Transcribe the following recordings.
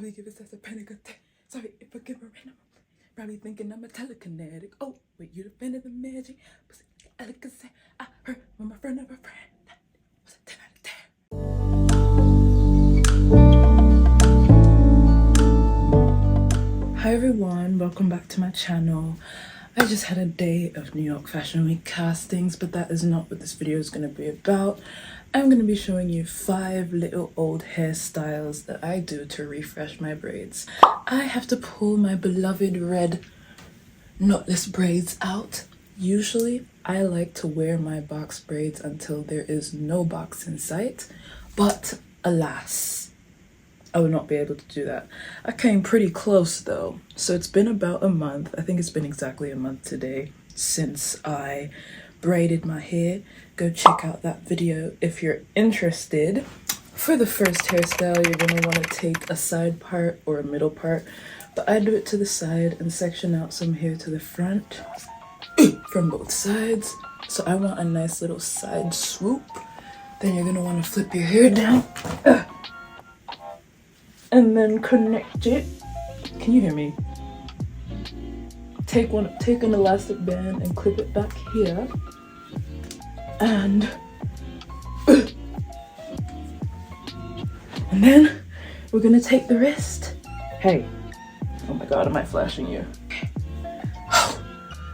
Probably give it as a panic attack. Sorry if I give her random. Probably thinking I'm a telekinetic. Oh, wait, you the fan of the magic. Elegance. I heard from my friend of a friend. That was a 10 out of 10. Hi everyone, welcome back to my channel. I just had a day of New York Fashion Week castings, but that is not what this video is going to be about. I'm going to be showing you 5 little old hairstyles that I do to refresh my braids. I have to pull my beloved red knotless braids out. Usually, I like to wear my box braids until there is no box in sight, but alas, I would not be able to do that. I came pretty close though. So it's been about a month, I think it's been exactly a month today, since I braided my hair. Go check out that video if you're interested. For the first hairstyle, you're going to want to take a side part or a middle part, but I do it to the side and section out some hair to the front from both sides. So I want a nice little side swoop. Then you're going to want to flip your hair down and then connect it. Can you hear me? Take an elastic band and clip it back here. And then we're gonna take the wrist. Hey, oh my god, am I flashing you?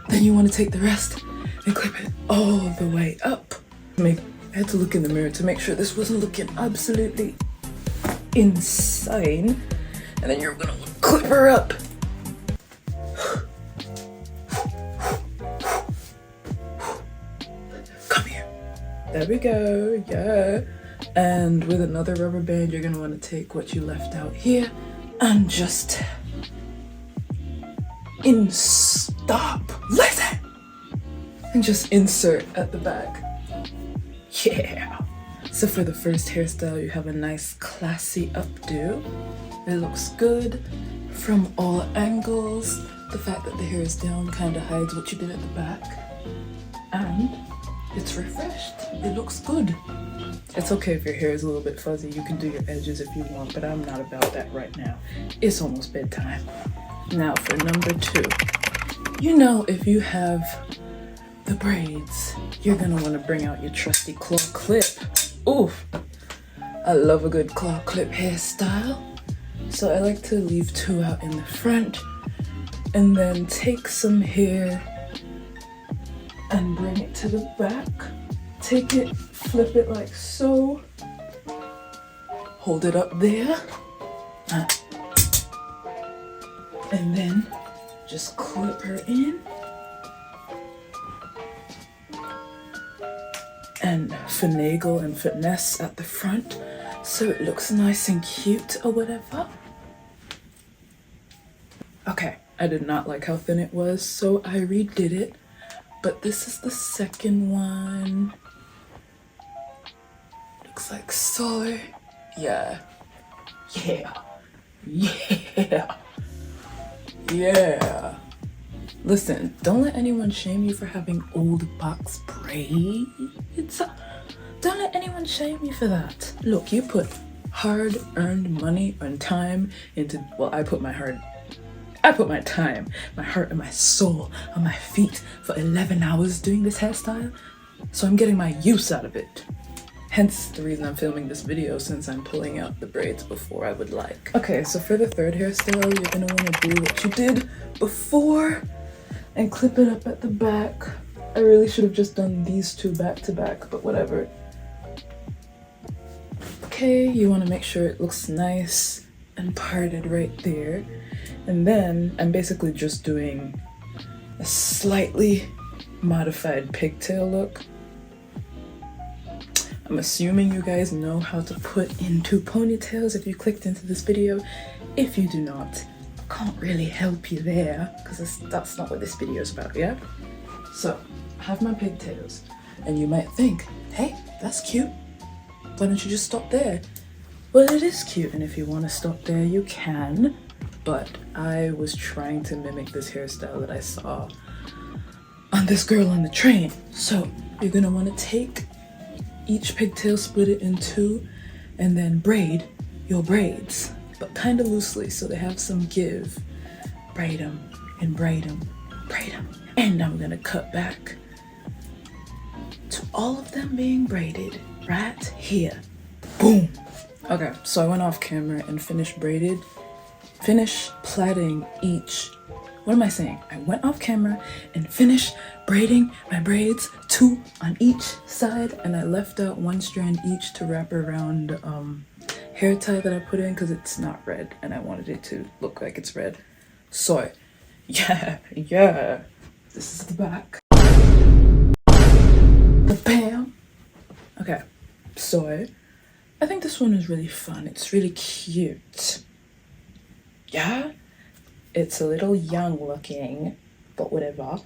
Then you want to take the rest and clip it all the way up. I had to look in the mirror to make sure this wasn't looking absolutely insane. And then you're gonna clip her up. Come here. There we go, yeah. And with another rubber band, you're gonna want to take what you left out here and just listen, and just insert at the back. Yeah. So for the first hairstyle, you have a nice classy updo. It looks good from all angles. The fact that the hair is down kind of hides what you did at the back. And it's refreshed. It looks good. It's okay if your hair is a little bit fuzzy. You can do your edges if you want, but I'm not about that right now. It's almost bedtime. Now for number 2. You know, if you have the braids, you're gonna want to bring out your trusty claw clip. Oof, I love a good claw clip hairstyle. So I like to leave 2 out in the front and then take some hair and bring it to the back. Take it, flip it like so, hold it up there, and then just clip her in and finagle and finesse at the front so it looks nice and cute or whatever. Okay, I did not like how thin it was, so I redid it, but this is the second one. Looks like so. Yeah. Listen, don't let anyone shame you for having old box braids. Don't let anyone shame you for that. Look, you put hard-earned money and time into, well, I put my time, my heart and my soul on my feet for 11 hours doing this hairstyle, so I'm getting my use out of it. Hence the reason I'm filming this video, since I'm pulling out the braids before I would like. Okay, so for the third hairstyle, you're gonna want to do what you did before and clip it up at the back. I really should have just done these 2 back to back, but whatever. Okay, you want to make sure it looks nice and parted right there. And then I'm basically just doing a slightly modified pigtail look. I'm assuming you guys know how to put into ponytails if you clicked into this video. If you do not, I can't really help you there, because that's not what this video is about, yeah? So, I have my pigtails, and you might think, hey, that's cute. Why don't you just stop there? Well, it is cute, and if you want to stop there, you can. But I was trying to mimic this hairstyle that I saw on this girl on the train. So, you're gonna want to take each pigtail, split it in 2, and then braid your braids. but kind of loosely so they have some give. Braid them and braid them, braid them. And I'm gonna cut back to all of them being braided right here. Boom. Okay, so I went off camera and finished plaiting each. What am I saying? I went off camera and finished braiding my braids, 2 on each side, and I left out 1 strand each to wrap around hair tie that I put in because it's not red and I wanted it to look like it's red. So yeah, this is the back. Bam. Okay, so I think this one is really fun. It's really cute. Yeah, it's a little young looking, but whatever.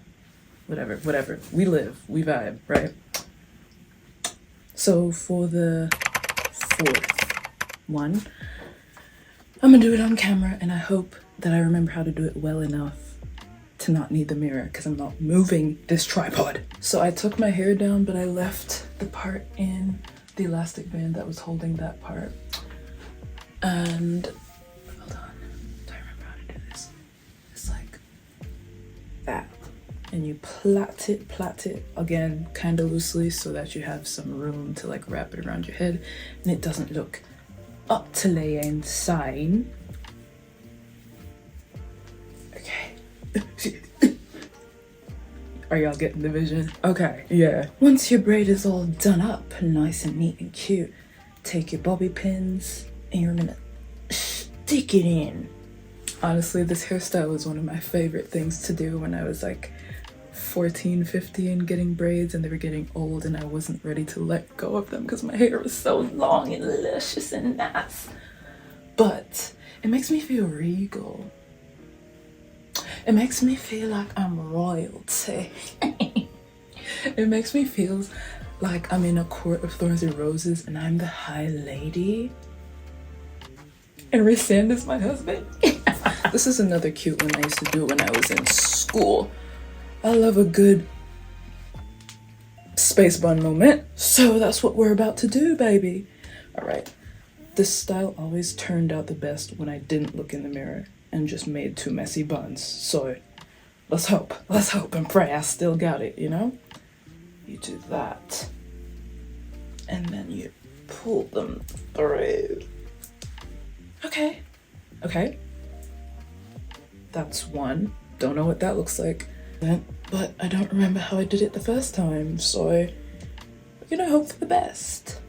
We live, we vibe, right? So for the 4th one, I'm gonna do it on camera, and I hope that I remember how to do it well enough to not need the mirror because I'm not moving this tripod. So I took my hair down, but I left the part in the elastic band that was holding that part. And hold on, do I remember how to do this? It's like that. And you plait it again kind of loosely so that you have some room to like wrap it around your head and it doesn't look up to lay inside. Okay. Are y'all getting the vision? Okay, yeah. Once your braid is all done up, nice and neat and cute, take your bobby pins and you're gonna stick it in. Honestly, this hairstyle was one of my favorite things to do when I was like 14, 15, getting braids, and they were getting old and I wasn't ready to let go of them because my hair was so long and luscious and nice. But it makes me feel regal. It makes me feel like I'm royalty. It makes me feel like I'm in a court of thorns and roses and I'm the high lady. And Rysand is my husband. This is another cute one I used to do when I was in school. I love a good space bun moment. So that's what we're about to do, baby. All right. This style always turned out the best when I didn't look in the mirror and just made 2 messy buns. So let's hope and pray I still got it, you know? You do that. And then you pull them through. Okay. That's 1. Don't know what that looks like. But I don't remember how I did it the first time, so we're gonna hope for the best.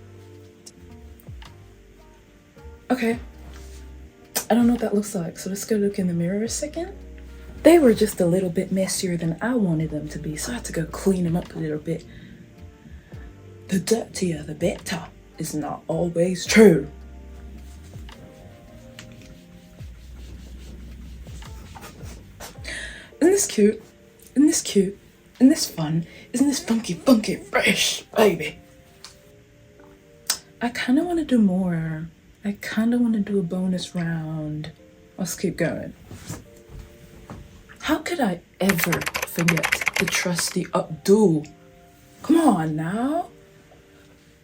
Okay, I don't know what that looks like, so let's go look in the mirror a second. They were just a little bit messier than I wanted them to be, so I had to go clean them up a little bit. The dirtier the better is not always true. Isn't this cute? Isn't this cute? Isn't this fun? Isn't this funky, fresh, baby? I kind of want to do more. I kind of want to do a bonus round. Let's keep going. How could I ever forget the trusty updo? Come on now.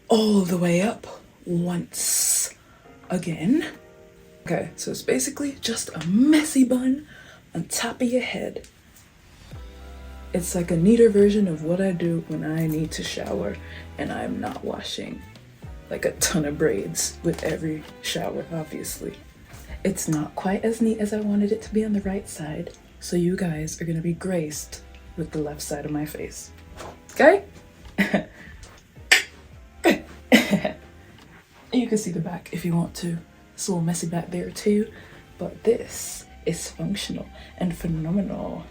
All the way up once again. Okay, so it's basically just a messy bun on top of your head. It's like a neater version of what I do when I need to shower and I'm not washing like a ton of braids with every shower, obviously. It's not quite as neat as I wanted it to be on the right side, so you guys are gonna be graced with the left side of my face. Okay? You can see the back if you want to. It's a little messy back there too, but this is functional and phenomenal.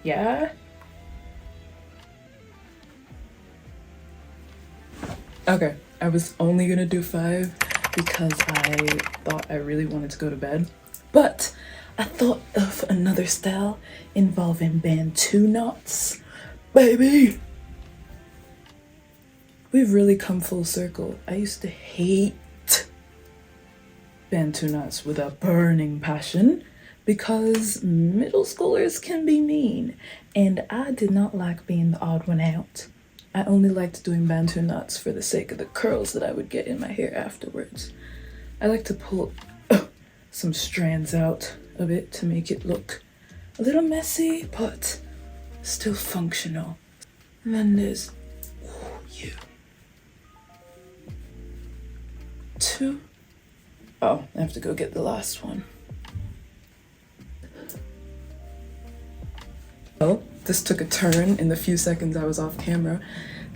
Yeah? Okay, I was only gonna do 5 because I thought I really wanted to go to bed, but I thought of another style involving bantu knots. Baby! We've really come full circle. I used to hate bantu knots with a burning passion because middle schoolers can be mean, and I did not like being the odd one out. I only liked doing bantu knots for the sake of the curls that I would get in my hair afterwards. I like to pull some strands out of it to make it look a little messy, but still functional. And then there's you. 2. Oh, I have to go get the last one. Well, this took a turn in the few seconds I was off camera.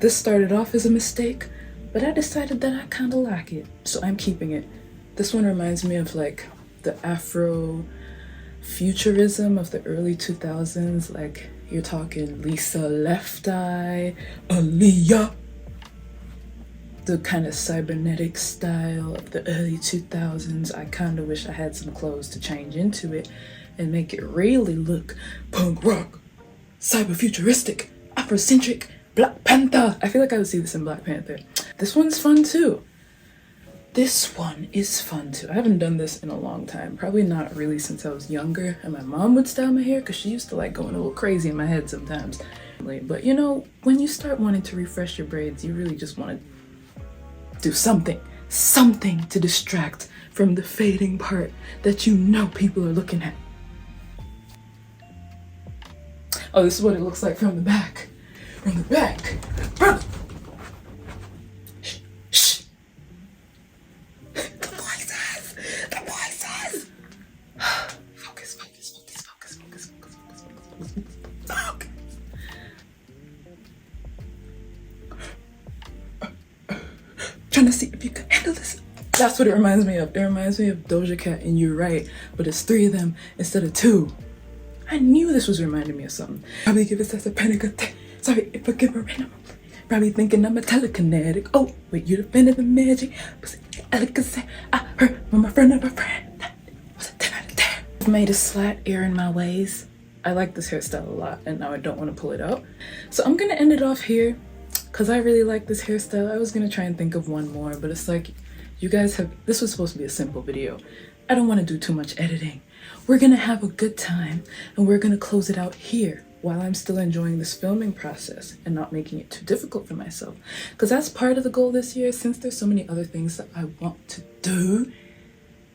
This started off as a mistake, but I decided that I kind of like it, so I'm keeping it. This one reminds me of like the Afro futurism of the early 2000s, like you're talking Lisa Left Eye, Aaliyah, the kind of cybernetic style of the early 2000s. I kind of wish I had some clothes to change into it and make it really look punk rock, cyber futuristic, Afrocentric, Black Panther. I feel like I would see this in Black Panther. This one's fun too. This one is fun too. I haven't done this in a long time. Probably not really since I was younger and my mom would style my hair because she used to like going a little crazy in my head sometimes. But you know, when you start wanting to refresh your braids, you really just want to do something to distract from the fading part that you know people are looking at. Oh, this is what it looks like from the back. From the back. Shh, shh. The voices. The voices. Focus, focus, focus, focus, focus, focus, focus, focus, focus. Trying to see if you can handle this. That's what it reminds me of. It reminds me of Doja Cat and You're Right, but it's 3 of them instead of 2. I knew this was reminding me of something. Probably give us a panic attack. Sorry if I give a random. Probably thinking I'm a telekinetic. Oh, wait, you defended the magic. Was it elegance? I heard from my friend of a friend. That was a 10 out of 10. I've made a slight error in my ways. I like this hairstyle a lot and now I don't want to pull it out. So I'm gonna end it off here because I really like this hairstyle. I was gonna try and think of one more, but it's like, you guys have, this was supposed to be a simple video. I don't want to do too much editing. We're gonna have a good time and we're gonna close it out here while I'm still enjoying this filming process and not making it too difficult for myself. Because that's part of the goal this year. Since there's so many other things that I want to do,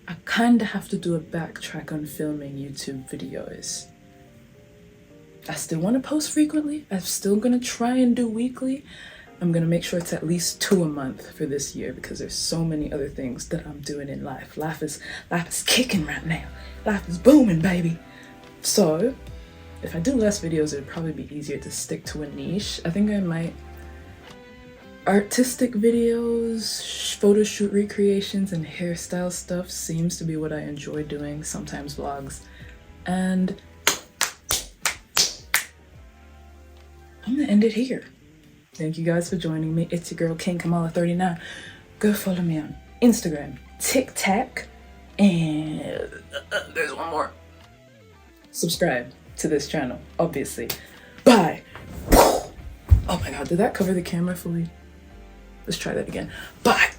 I kind of have to do a backtrack on filming YouTube videos. I still want to post frequently. I'm still gonna try and do weekly. I'm gonna make sure it's at least 2 a month for this year because there's so many other things that I'm doing in life. Life is kicking right now. Life is booming, baby. So if I do less videos, it'd probably be easier to stick to a niche. I think I might. Artistic videos, photo shoot recreations, and hairstyle stuff seems to be what I enjoy doing, sometimes vlogs. And I'm gonna end it here. Thank you guys for joining me. It's your girl, King Kamala 39. Go follow me on Instagram, TikTok, and there's one more. Subscribe to this channel, obviously. Bye. Oh my god, did that cover the camera fully? Let's try that again. Bye.